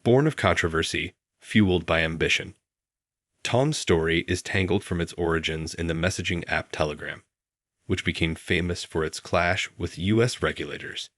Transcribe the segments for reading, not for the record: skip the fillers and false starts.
Born of controversy, fueled by ambition. Tom's story is tangled from its origins in the messaging app Telegram, which became famous for its clash with U.S. regulators.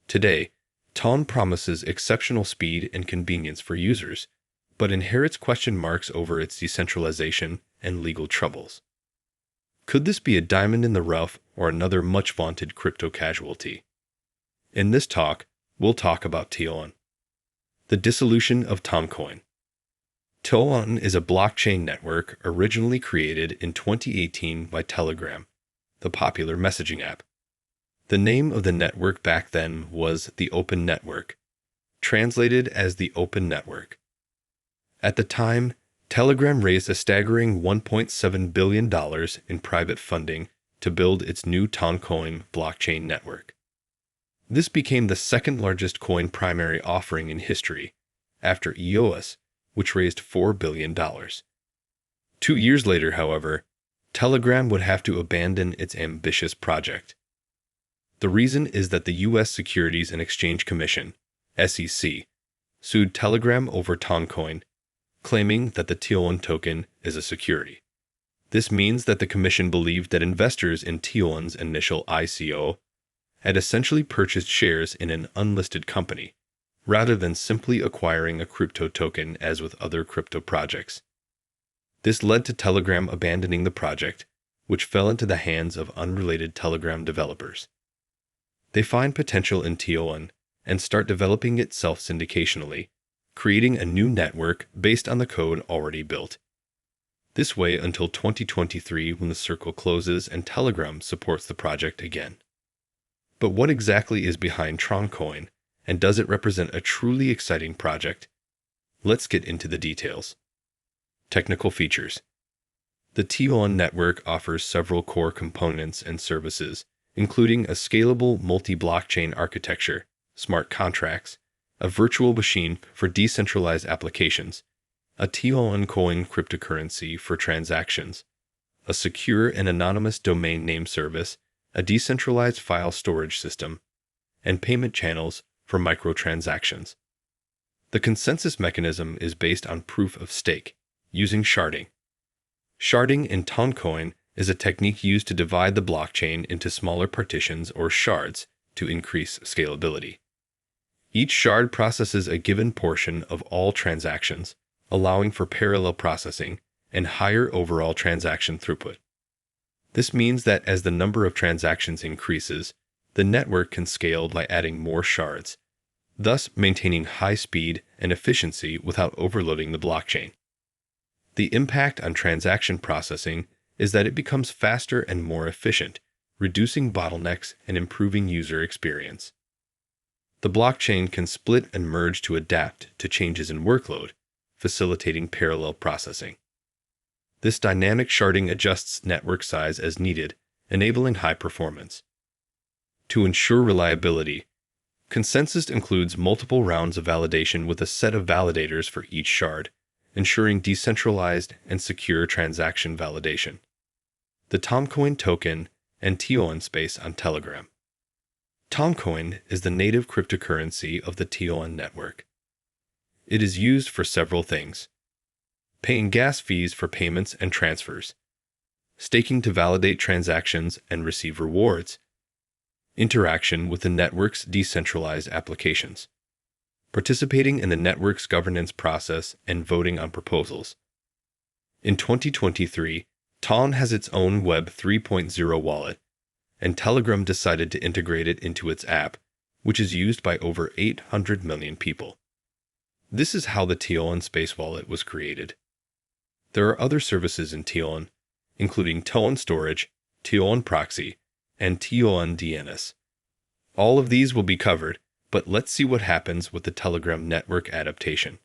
Today, Ton promises exceptional speed and convenience for users, but inherits question marks over its decentralization and legal troubles. Could this be a diamond in the rough or another much-vaunted crypto casualty? In this talk, we'll talk about TONCOIN. The dissolution of TONCOIN. TONCOIN is a blockchain network originally created in 2018 by Telegram, the popular messaging app. The name of the network back then was the Open Network, translated as the Open Network. At the time, Telegram raised a staggering $1.7 billion in private funding to build its new TONCOIN blockchain network. This became the second largest coin primary offering in history, after EOS, which raised $4 billion. 2 years later, however, Telegram would have to abandon its ambitious project. The reason is that the U.S. Securities and Exchange Commission, SEC, sued Telegram over TONCOIN, claiming that the TON token is a security. This means that the commission believed that investors in TON's initial ICO had essentially purchased shares in an unlisted company, rather than simply acquiring a crypto token as with other crypto projects. This led to Telegram abandoning the project, which fell into the hands of unrelated Telegram developers. They find potential in TON and start developing it self-syndicationally, creating a new network based on the code already built. This way until 2023 when the circle closes and Telegram supports the project again. But what exactly is behind TONCOIN, and does it represent a truly exciting project? Let's get into the details. Technical features. The TON network offers several core components and services, including a scalable multi-blockchain architecture, smart contracts, a virtual machine for decentralized applications, a TONCOIN cryptocurrency for transactions, a secure and anonymous domain name service, a decentralized file storage system, and payment channels for microtransactions. The consensus mechanism is based on proof of stake, using sharding. Sharding in TONCOIN is a technique used to divide the blockchain into smaller partitions or shards to increase scalability. Each shard processes a given portion of all transactions, allowing for parallel processing and higher overall transaction throughput. This means that as the number of transactions increases, the network can scale by adding more shards, thus maintaining high speed and efficiency without overloading the blockchain. The impact on transaction processing is that it becomes faster and more efficient, reducing bottlenecks and improving user experience. The blockchain can split and merge to adapt to changes in workload, facilitating parallel processing. This dynamic sharding adjusts network size as needed, enabling high performance. To ensure reliability, consensus includes multiple rounds of validation with a set of validators for each shard, ensuring decentralized and secure transaction validation. The TONCOIN token and TON space on Telegram. TONCOIN is the native cryptocurrency of the TON network. It is used for several things: paying gas fees for payments and transfers, staking to validate transactions and receive rewards, interaction with the network's decentralized applications, participating in the network's governance process and voting on proposals. In 2023, TON has its own Web 3.0 wallet, and Telegram decided to integrate it into its app, which is used by over 800 million people. This is how the TON Space Wallet was created. There are other services in TON, including TON Storage, TON Proxy, and TON DNS. All of these will be covered, but let's see what happens with the Telegram network adaptation.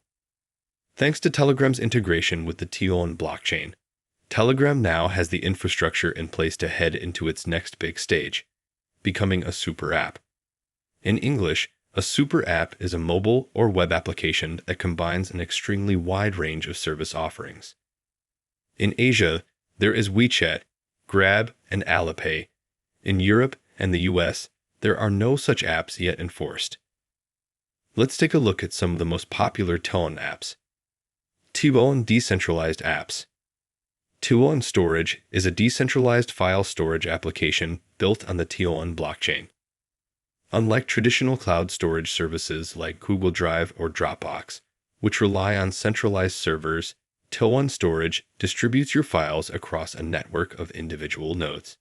Thanks to Telegram's integration with the TON blockchain, Telegram now has the infrastructure in place to head into its next big stage, becoming a super app. In English, a super app is a mobile or web application that combines an extremely wide range of service offerings. In Asia, there is WeChat, Grab, and Alipay. In Europe and the US, there are no such apps yet enforced. Let's take a look at some of the most popular TON apps. TON Decentralized Apps. TON Storage is a decentralized file storage application built on the TON blockchain. Unlike traditional cloud storage services like Google Drive or Dropbox, which rely on centralized servers, TON Storage distributes your files across a network of individual nodes.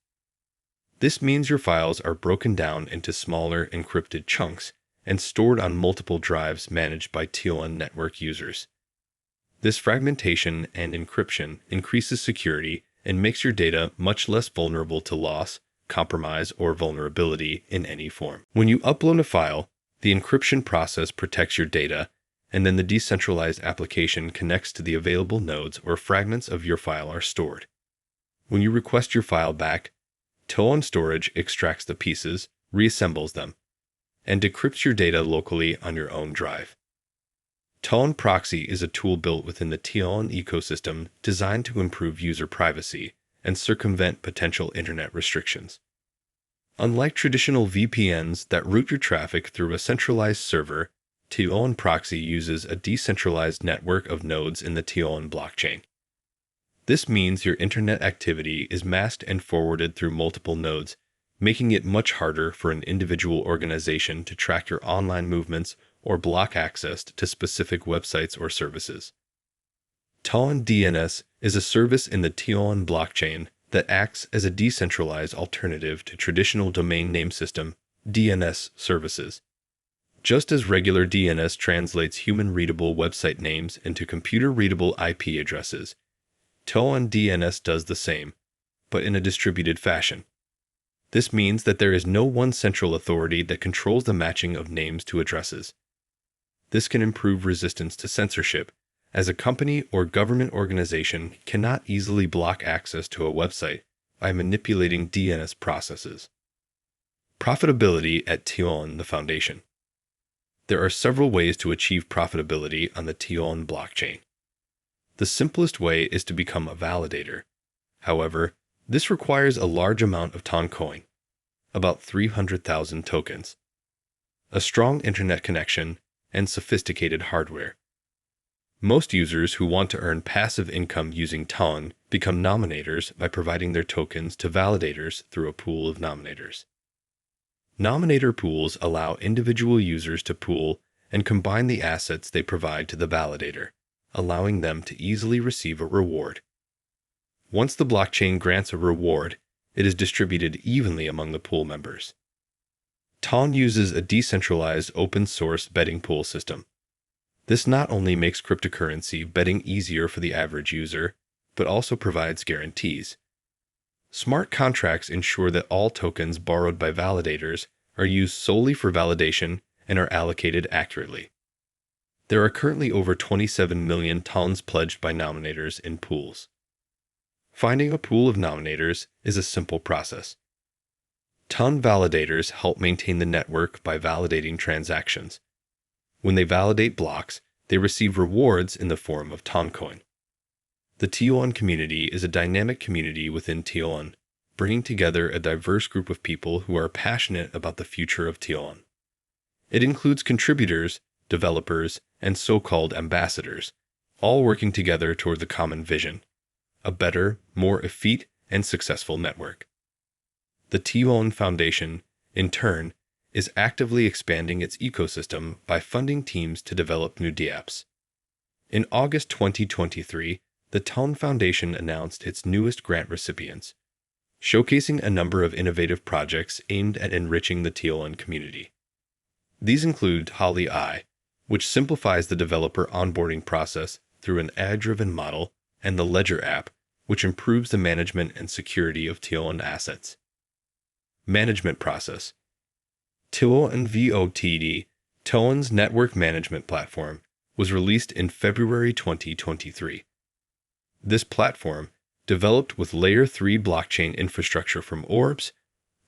This means your files are broken down into smaller encrypted chunks and stored on multiple drives managed by TON network users. This fragmentation and encryption increases security and makes your data much less vulnerable to loss, compromise, or vulnerability in any form. When you upload a file, the encryption process protects your data, and then the decentralized application connects to the available nodes where fragments of your file are stored. When you request your file back, TON Storage extracts the pieces, reassembles them, and decrypts your data locally on your own drive. TON Proxy is a tool built within the TON ecosystem designed to improve user privacy and circumvent potential internet restrictions. Unlike traditional VPNs that route your traffic through a centralized server, TON Proxy uses a decentralized network of nodes in the TON blockchain. This means your internet activity is masked and forwarded through multiple nodes, making it much harder for an individual organization to track your online movements or block access to specific websites or services. TON DNS is a service in the TON blockchain that acts as a decentralized alternative to traditional domain name system DNS services. Just as regular DNS translates human-readable website names into computer-readable IP addresses, TON DNS does the same, but in a distributed fashion. This means that there is no one central authority that controls the matching of names to addresses. This can improve resistance to censorship, as a company or government organization cannot easily block access to a website by manipulating DNS processes. Profitability at TON, the foundation. There are several ways to achieve profitability on the TON blockchain. The simplest way is to become a validator. However, this requires a large amount of TONCOIN, about 300,000 tokens, a strong internet connection, and sophisticated hardware. Most users who want to earn passive income using TON become nominators by providing their tokens to validators through a pool of nominators. Nominator pools allow individual users to pool and combine the assets they provide to the validator, allowing them to easily receive a reward. Once the blockchain grants a reward, it is distributed evenly among the pool members. TON uses a decentralized open-source betting pool system. This not only makes cryptocurrency betting easier for the average user, but also provides guarantees. Smart contracts ensure that all tokens borrowed by validators are used solely for validation and are allocated accurately. There are currently over 27 million TONs pledged by nominators in pools. Finding a pool of nominators is a simple process. TON validators help maintain the network by validating transactions. When they validate blocks, they receive rewards in the form of TONCOIN. The TON community is a dynamic community within TON, bringing together a diverse group of people who are passionate about the future of TON. It includes contributors, developers, and so-called ambassadors, all working together toward the common vision: a better, more effete, and successful network. The TON Foundation, in turn, is actively expanding its ecosystem by funding teams to develop new dApps. In August 2023, the TON Foundation announced its newest grant recipients, showcasing a number of innovative projects aimed at enriching the TON community. These include Holly Eye, which simplifies the developer onboarding process through an AI-driven model, and the Ledger app, which improves the management and security of TON assets. Management process. TON VOTD, TON's network management platform, was released in February 2023. This platform, developed with Layer 3 blockchain infrastructure from Orbs,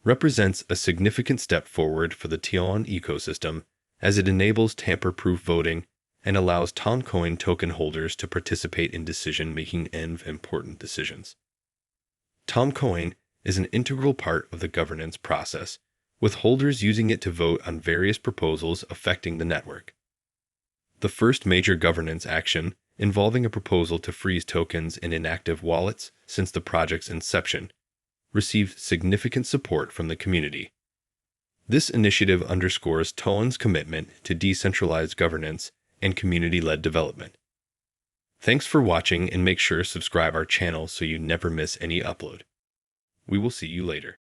represents a significant step forward for the TON ecosystem as it enables tamper-proof voting and allows TONCOIN token holders to participate in decision-making and important decisions. TONCOIN is an integral part of the governance process, with holders using it to vote on various proposals affecting the network. The first major governance action, involving a proposal to freeze tokens in inactive wallets since the project's inception, received significant support from the community. This initiative underscores TONCOIN's commitment to decentralized governance and community-led development. Thanks for watching, and make sure to subscribe our channel so you never miss any upload. We will see you later.